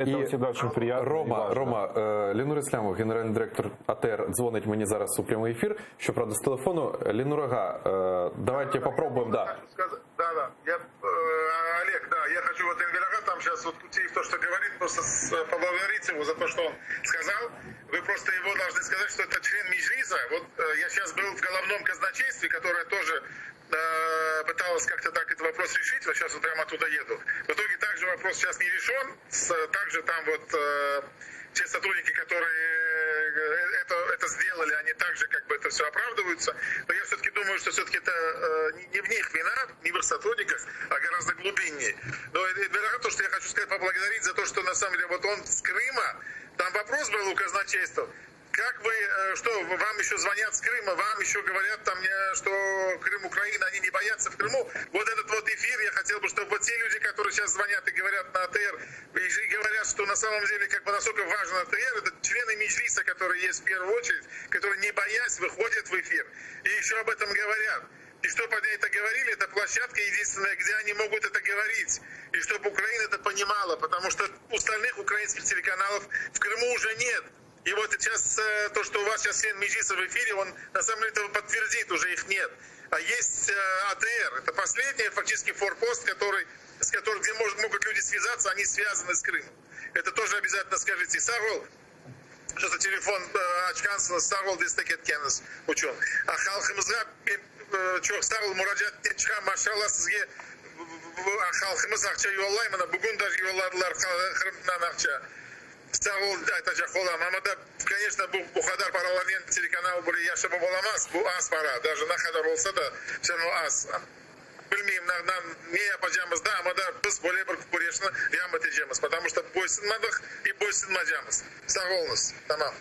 Это всегда очень приятно. Рома, Лінур Ислямов, генеральний директор АТР, дзвонить мені зараз у прямий ефір. Щоправда, з телефону. Лінур Ага, давайте попробуем, да. Олег, да, я хочу вот Линур Ага, там сейчас вот Кутеев то, что говорит, просто поблагодарить его за то, что он сказал. Вы просто его должны сказать, что это член Меджлиса. Вот я сейчас был в головном казначействе, которое тоже пыталась как-то так этот вопрос решить, вот сейчас вот прямо оттуда еду. В итоге также вопрос сейчас не решен, также там вот те сотрудники, которые это сделали, они также как бы это все оправдываются. Но я все-таки думаю, что все-таки это не в них вина, не в их сотрудниках, а гораздо глубиннее. Но то, что я хочу сказать, поблагодарить за то, что на самом деле вот он с Крыма, там вопрос был у казначейства, как вы, что вам еще звонят с Крыма, вам еще говорят там, что Крым, Украина, они не боятся в Крыму. Вот этот вот эфир, я хотел бы, чтобы вот те люди, которые сейчас звонят и говорят на АТР, и говорят, что на самом деле, как бы, насколько важен АТР, это члены Меджлиса, которые есть в первую очередь, которые не боясь выходят в эфир. И еще об этом говорят. И чтобы они это говорили, это площадка единственная, где они могут это говорить. И чтобы Украина это понимала, потому что остальных украинских телеканалов в Крыму уже нет. И вот сейчас то, что у вас сейчас член Меджлиса в эфире, он на самом деле этого подтвердит, уже их нет. А есть АТР, это последний фактически форпост, с которым где могут люди связаться, они связаны с Крымом. Это тоже обязательно скажите. Сагол, что за телефон Ачкансона, Сагол Дестекет Кеннес учен. А халқымызға Сагол Мураджат Тенчха, машалла сізге халқымыз ақша жоллаймын, бүгін даже жолладылар Крымнан ақша. Сагол айтачак болам. Амада, конечно, Бухадар паралармен телеканал были яшабы боламас, бу ас пара. Даже нахадар болса да, все равно ас. Білмеймін, не апажамыз да, амада біз более бір күрешіні ямы тежеміз. Потому что бойсын мадық и бойсын мажамыз. Сағолыңыз. Тамам.